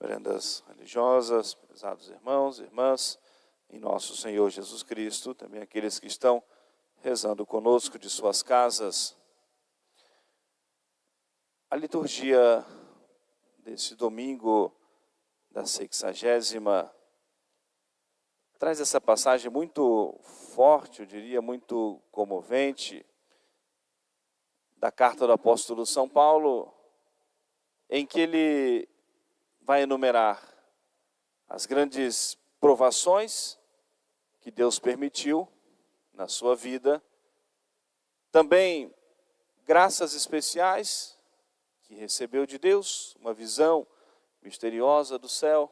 Veredas religiosas, prezados irmãos e irmãs, em nosso Senhor Jesus Cristo, também aqueles que estão rezando conosco de suas casas. A liturgia desse domingo da 60ª traz essa passagem muito forte, eu diria, muito comovente, da carta do apóstolo São Paulo, em que ele vai enumerar as grandes provações que Deus permitiu na sua vida, também graças especiais que recebeu de Deus, uma visão misteriosa do céu.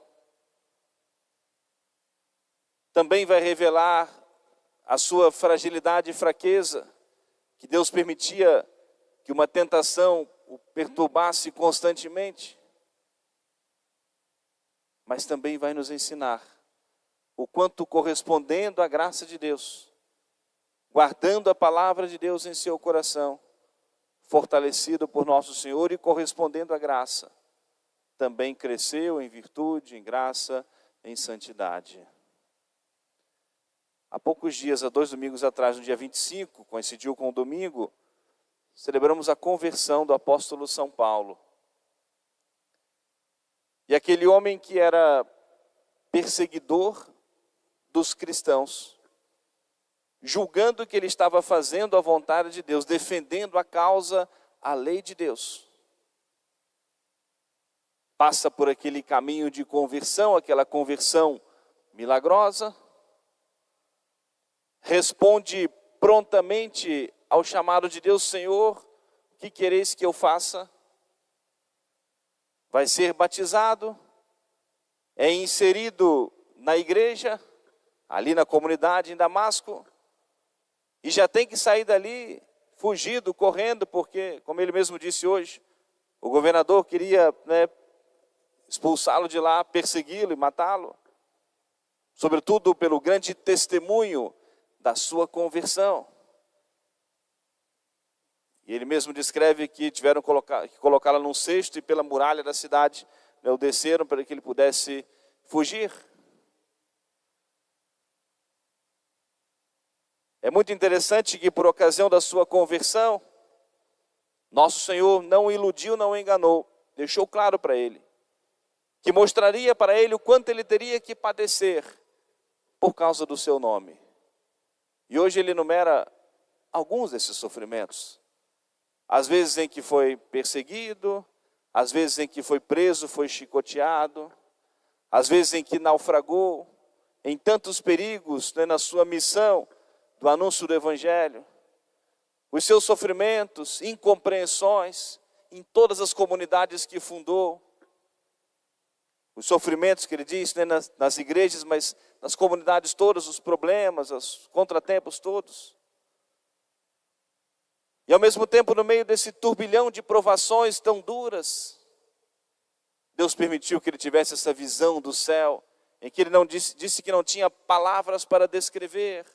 Também vai revelar a sua fragilidade e fraqueza, que Deus permitia que uma tentação o perturbasse constantemente. Mas também vai nos ensinar o quanto, correspondendo à graça de Deus, guardando a palavra de Deus em seu coração, fortalecido por nosso Senhor e correspondendo à graça, também cresceu em virtude, em graça, em santidade. Há poucos dias, há 2 domingos atrás, no dia 25, coincidiu com o domingo, celebramos a conversão do apóstolo São Paulo. E aquele homem que era perseguidor dos cristãos, julgando que ele estava fazendo a vontade de Deus, defendendo a causa, a lei de Deus, passa por aquele caminho de conversão, aquela conversão milagrosa, responde prontamente ao chamado de Deus: Senhor, o que quereis que eu faça? Vai ser batizado, é inserido na igreja, ali na comunidade em Damasco, e já tem que sair dali fugido, correndo, porque, como ele mesmo disse hoje, o governador queria, expulsá-lo de lá, persegui-lo e matá-lo, sobretudo pelo grande testemunho da sua conversão. E ele mesmo descreve que tiveram que colocá-lo num cesto e pela muralha da cidade o desceram para que ele pudesse fugir. É muito interessante que, por ocasião da sua conversão, nosso Senhor não o iludiu, não o enganou, deixou claro para ele, que mostraria para ele o quanto ele teria que padecer por causa do seu nome. E hoje ele enumera alguns desses sofrimentos. Às vezes em que foi perseguido, às vezes em que foi preso, foi chicoteado, às vezes em que naufragou, em tantos perigos, na sua missão do anúncio do Evangelho. Os seus sofrimentos, incompreensões, em todas as comunidades que fundou. Os sofrimentos que ele diz, nas igrejas, mas nas comunidades todas, os problemas, os contratempos todos. E ao mesmo tempo, no meio desse turbilhão de provações tão duras, Deus permitiu que ele tivesse essa visão do céu, em que ele não disse que não tinha palavras para descrever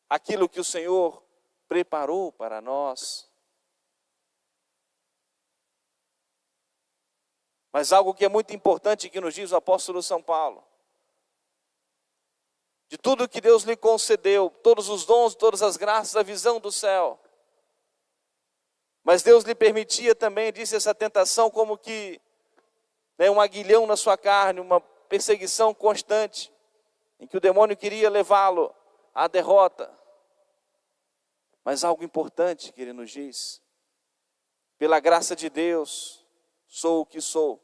aquilo que o Senhor preparou para nós. Mas algo que é muito importante que nos diz o apóstolo São Paulo: de tudo que Deus lhe concedeu, todos os dons, todas as graças, a visão do céu, mas Deus lhe permitia também, disse, essa tentação como que um aguilhão na sua carne, uma perseguição constante, em que o demônio queria levá-lo à derrota. Mas algo importante que ele nos diz: pela graça de Deus, sou o que sou,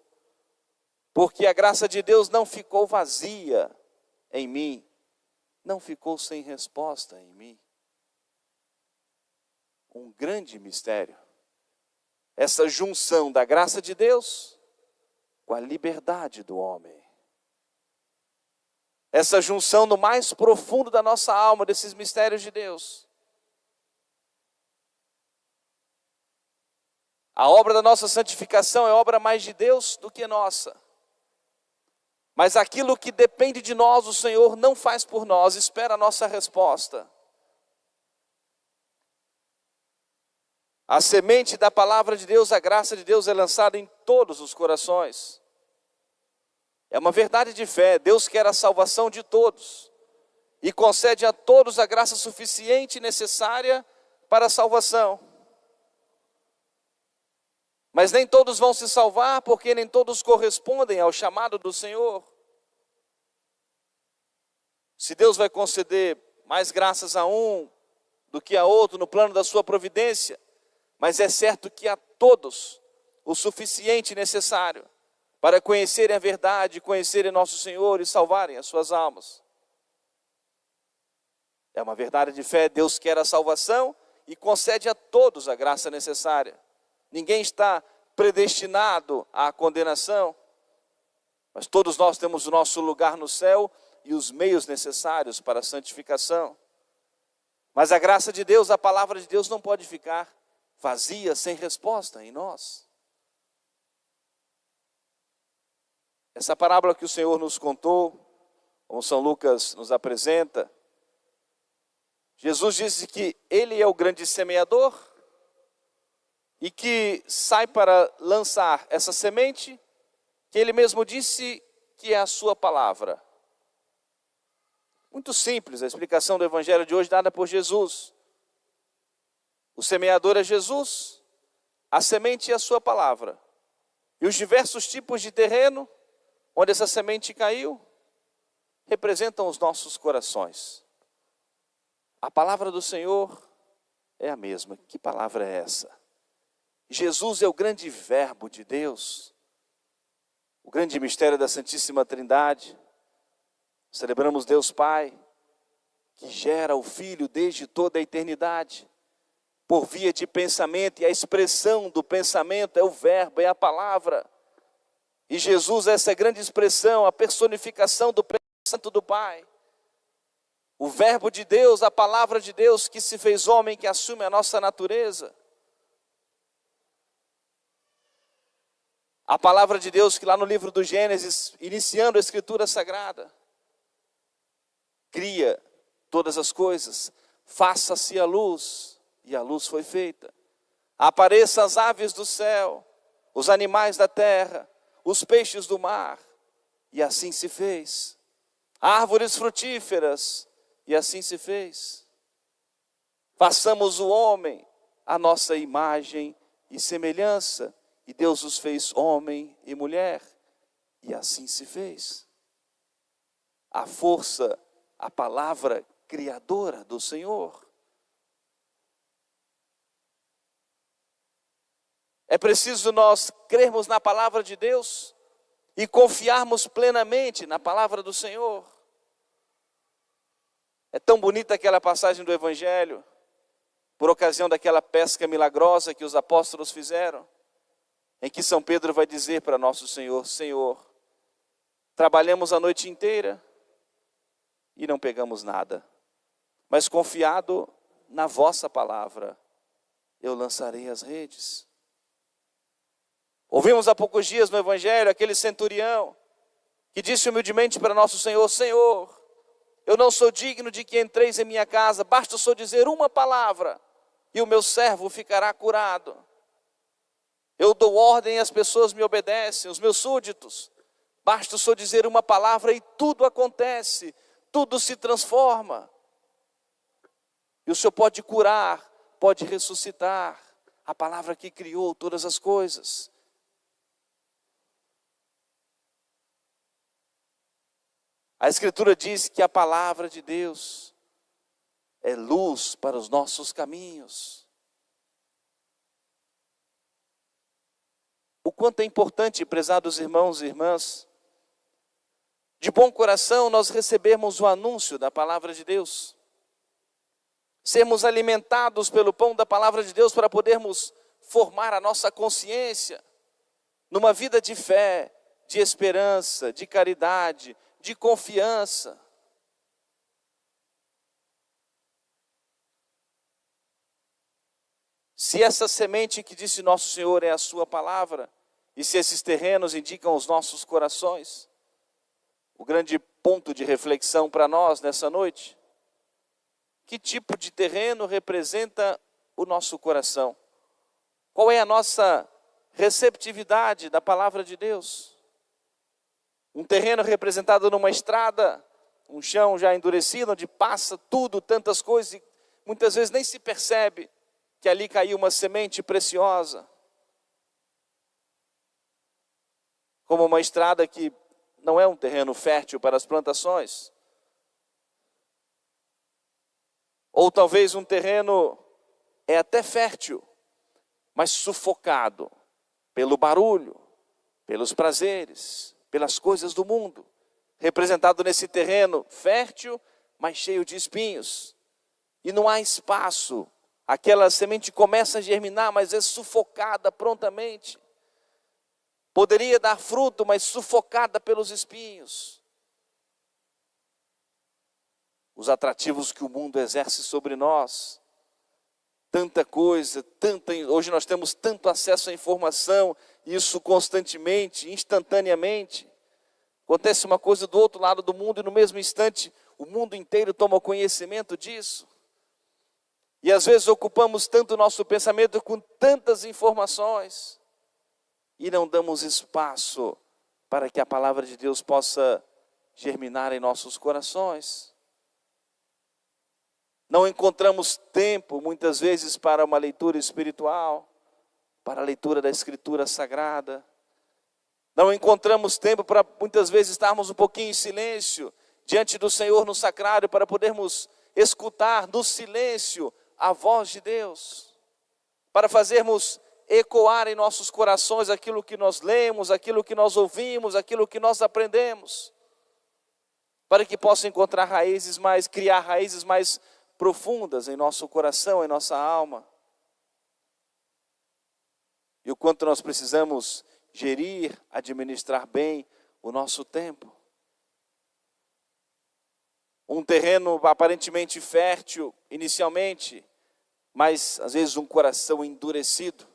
porque a graça de Deus não ficou vazia em mim, não ficou sem resposta em mim. Um grande mistério. Essa junção da graça de Deus com a liberdade do homem. Essa junção no mais profundo da nossa alma, desses mistérios de Deus. A obra da nossa santificação é obra mais de Deus do que nossa. Mas aquilo que depende de nós, o Senhor não faz por nós, espera a nossa resposta. A semente da palavra de Deus, a graça de Deus é lançada em todos os corações. É uma verdade de fé. Deus quer a salvação de todos e concede a todos a graça suficiente e necessária para a salvação. Mas nem todos vão se salvar, porque nem todos correspondem ao chamado do Senhor. Se Deus vai conceder mais graças a um do que a outro no plano da sua providência, mas é certo que a todos o suficiente e necessário para conhecerem a verdade, conhecerem nosso Senhor e salvarem as suas almas. É uma verdade de fé. Deus quer a salvação e concede a todos a graça necessária. Ninguém está predestinado à condenação, mas todos nós temos o nosso lugar no céu e os meios necessários para a santificação. Mas a graça de Deus, a palavra de Deus não pode ficar vazia, sem resposta em nós. Essa parábola que o Senhor nos contou, como São Lucas nos apresenta, Jesus disse que Ele é o grande semeador e que sai para lançar essa semente, que Ele mesmo disse que é a sua palavra. Muito simples a explicação do Evangelho de hoje dada por Jesus. O semeador é Jesus, a semente é a sua palavra. E os diversos tipos de terreno onde essa semente caiu representam os nossos corações. A palavra do Senhor é a mesma. Que palavra é essa? Jesus é o grande verbo de Deus, o grande mistério da Santíssima Trindade. Celebramos Deus Pai, que gera o Filho desde toda a eternidade, por via de pensamento, e a expressão do pensamento é o verbo, é a palavra. E Jesus é essa grande expressão, a personificação do pensamento do Pai. O verbo de Deus, a palavra de Deus que se fez homem, que assume a nossa natureza. A palavra de Deus que lá no livro do Gênesis, iniciando a Escritura Sagrada, cria todas as coisas. Faça-se a luz, e a luz foi feita. Apareçam as aves do céu, os animais da terra, os peixes do mar, e assim se fez. Árvores frutíferas, e assim se fez. Façamos o homem a nossa imagem e semelhança, e Deus os fez homem e mulher, e assim se fez. A força, a palavra criadora do Senhor. É preciso nós crermos na palavra de Deus e confiarmos plenamente na palavra do Senhor. É tão bonita aquela passagem do Evangelho, por ocasião daquela pesca milagrosa que os apóstolos fizeram, em que São Pedro vai dizer para nosso Senhor: Senhor, trabalhamos a noite inteira e não pegamos nada, mas confiado na vossa palavra, eu lançarei as redes. Ouvimos há poucos dias no Evangelho aquele centurião que disse humildemente para nosso Senhor: Senhor, eu não sou digno de que entreis em minha casa, basta só dizer uma palavra e o meu servo ficará curado. Eu dou ordem e as pessoas me obedecem, os meus súditos. Basta só dizer uma palavra e tudo acontece, tudo se transforma. E o Senhor pode curar, pode ressuscitar. A palavra que criou todas as coisas. A Escritura diz que a palavra de Deus é luz para os nossos caminhos. O quanto é importante, prezados irmãos e irmãs, de bom coração nós recebermos o anúncio da palavra de Deus. Sermos alimentados pelo pão da palavra de Deus para podermos formar a nossa consciência numa vida de fé, de esperança, de caridade, de confiança. Se essa semente que disse nosso Senhor é a sua palavra, e se esses terrenos indicam os nossos corações, o grande ponto de reflexão para nós nessa noite: que tipo de terreno representa o nosso coração? Qual é a nossa receptividade da palavra de Deus? Um terreno representado numa estrada, um chão já endurecido, onde passa tudo, tantas coisas, e muitas vezes nem se percebe que ali caiu uma semente preciosa. Como uma estrada que não é um terreno fértil para as plantações. Ou talvez um terreno é até fértil, mas sufocado pelo barulho, pelos prazeres, pelas coisas do mundo. Representado nesse terreno fértil, mas cheio de espinhos. E não há espaço. Aquela semente começa a germinar, mas é sufocada prontamente. Poderia dar fruto, mas sufocada pelos espinhos. Os atrativos que o mundo exerce sobre nós. Tanta coisa, hoje nós temos tanto acesso à informação, isso constantemente, instantaneamente. Acontece uma coisa do outro lado do mundo e no mesmo instante o mundo inteiro toma conhecimento disso. E às vezes ocupamos tanto o nosso pensamento com tantas informações e não damos espaço para que a palavra de Deus possa germinar em nossos corações. Não encontramos tempo, muitas vezes, para uma leitura espiritual, para a leitura da Escritura Sagrada. Não encontramos tempo para, muitas vezes, estarmos um pouquinho em silêncio, diante do Senhor no sacrário, para podermos escutar no silêncio a voz de Deus. Para fazermos ecoar em nossos corações aquilo que nós lemos, aquilo que nós ouvimos, aquilo que nós aprendemos. Para que possa encontrar criar raízes mais profundas em nosso coração, em nossa alma. E o quanto nós precisamos gerir, administrar bem o nosso tempo. Um terreno aparentemente fértil inicialmente, mas às vezes um coração endurecido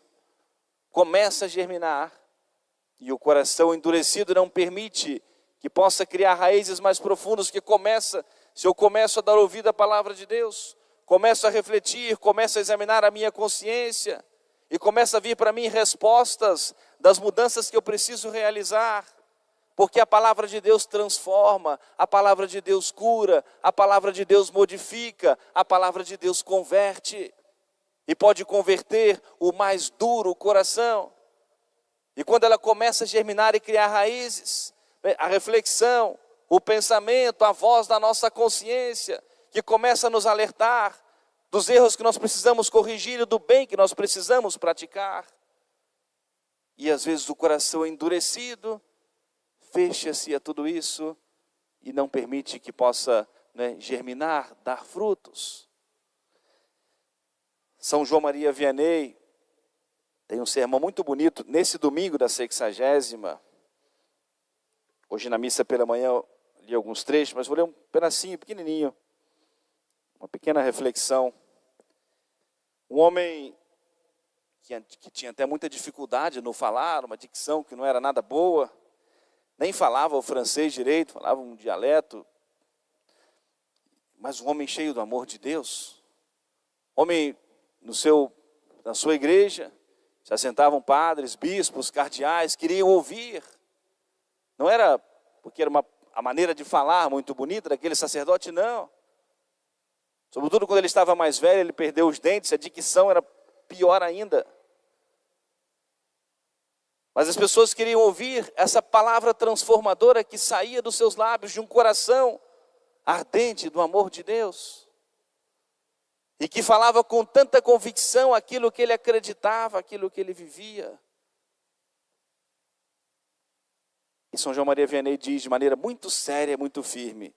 começa a germinar, e o coração endurecido não permite que possa criar raízes mais profundas, se eu começo a dar ouvido à palavra de Deus, começo a refletir, começo a examinar a minha consciência, e começa a vir para mim respostas das mudanças que eu preciso realizar, porque a palavra de Deus transforma, a palavra de Deus cura, a palavra de Deus modifica, a palavra de Deus converte, e pode converter o mais duro coração. E quando ela começa a germinar e criar raízes, a reflexão, o pensamento, a voz da nossa consciência, que começa a nos alertar dos erros que nós precisamos corrigir e do bem que nós precisamos praticar. E às vezes o coração endurecido fecha-se a tudo isso e não permite que possa, germinar, dar frutos. São João Maria Vianney tem um sermão muito bonito nesse domingo da 60ª. Hoje na missa pela manhã eu li alguns trechos, mas vou ler um pedacinho pequenininho. Uma pequena reflexão. Um homem que tinha até muita dificuldade no falar, uma dicção que não era nada boa, nem falava o francês direito, falava um dialeto, mas um homem cheio do amor de Deus. Homem na sua igreja, se assentavam padres, bispos, cardeais, queriam ouvir. Não era porque era a maneira de falar muito bonita daquele sacerdote, não. Sobretudo quando ele estava mais velho, ele perdeu os dentes, a dicção era pior ainda. Mas as pessoas queriam ouvir essa palavra transformadora que saía dos seus lábios, de um coração ardente do amor de Deus. E que falava com tanta convicção aquilo que ele acreditava, aquilo que ele vivia. E São João Maria Vianney diz de maneira muito séria, muito firme: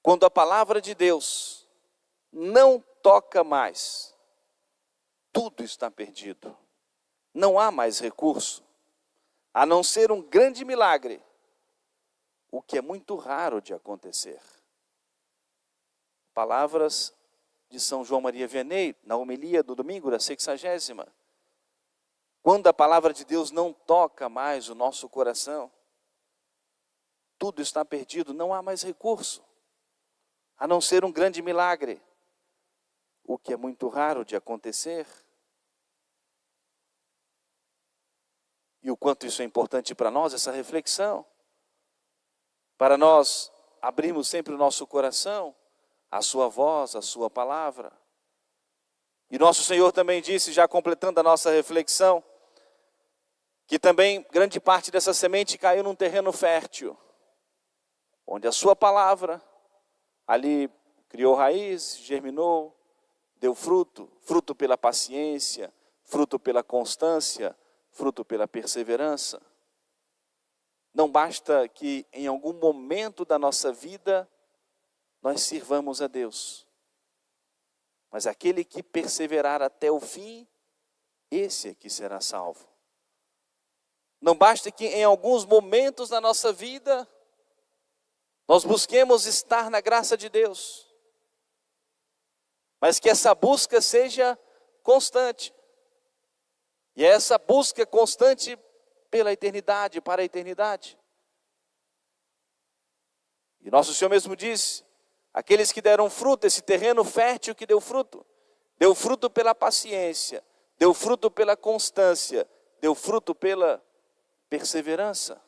quando a palavra de Deus não toca mais, tudo está perdido. Não há mais recurso, a não ser um grande milagre, o que é muito raro de acontecer. Palavras de São João Maria Vianney, na homilia do domingo da 60ª. Quando a palavra de Deus não toca mais o nosso coração, tudo está perdido, não há mais recurso, a não ser um grande milagre, o que é muito raro de acontecer. E o quanto isso é importante para nós, essa reflexão. para nós abrirmos sempre o nosso coração à sua voz, à sua palavra. E nosso Senhor também disse, já completando a nossa reflexão, que também grande parte dessa semente caiu num terreno fértil, onde a sua palavra ali criou raiz, germinou, deu fruto, fruto pela paciência, fruto pela constância, fruto pela perseverança. Não basta que em algum momento da nossa vida nós sirvamos a Deus, mas aquele que perseverar até o fim, esse é que será salvo. Não basta que em alguns momentos da nossa vida nós busquemos estar na graça de Deus, mas que essa busca seja constante. E é essa busca constante pela eternidade, para a eternidade. E nosso Senhor mesmo disse, aqueles que deram fruto, esse terreno fértil que deu fruto pela paciência, deu fruto pela constância, deu fruto pela perseverança.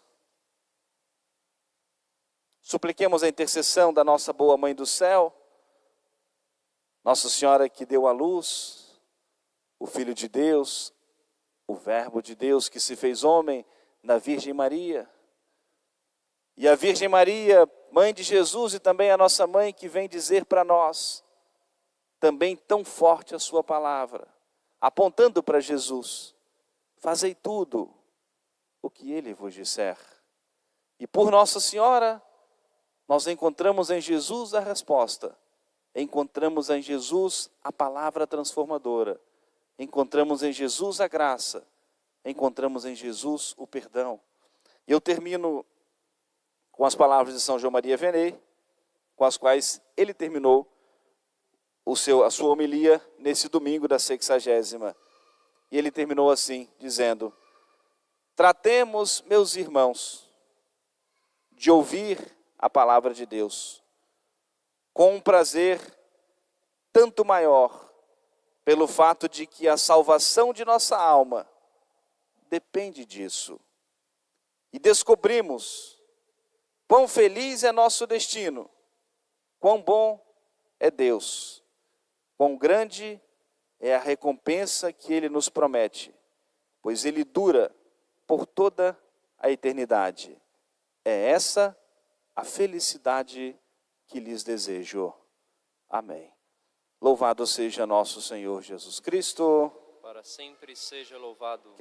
Supliquemos a intercessão da nossa boa Mãe do céu, Nossa Senhora que deu à luz o Filho de Deus, o Verbo de Deus que se fez homem na Virgem Maria. E a Virgem Maria, Mãe de Jesus e também a nossa Mãe que vem dizer para nós, também tão forte a sua palavra, apontando para Jesus, fazei tudo o que Ele vos disser. E por Nossa Senhora, nós encontramos em Jesus a resposta, encontramos em Jesus a palavra transformadora, encontramos em Jesus a graça, encontramos em Jesus o perdão. E eu termino com as palavras de São João Maria Vianney, com as quais ele terminou a sua homilia nesse domingo da 60ª. E ele terminou assim, dizendo, tratemos, meus irmãos, de ouvir a palavra de Deus, com um prazer tanto maior, pelo fato de que a salvação de nossa alma depende disso. E descobrimos quão feliz é nosso destino, quão bom é Deus, quão grande é a recompensa que Ele nos promete, pois Ele dura por toda a eternidade. É essa a felicidade que lhes desejo. Amém. Louvado seja nosso Senhor Jesus Cristo. Para sempre seja louvado.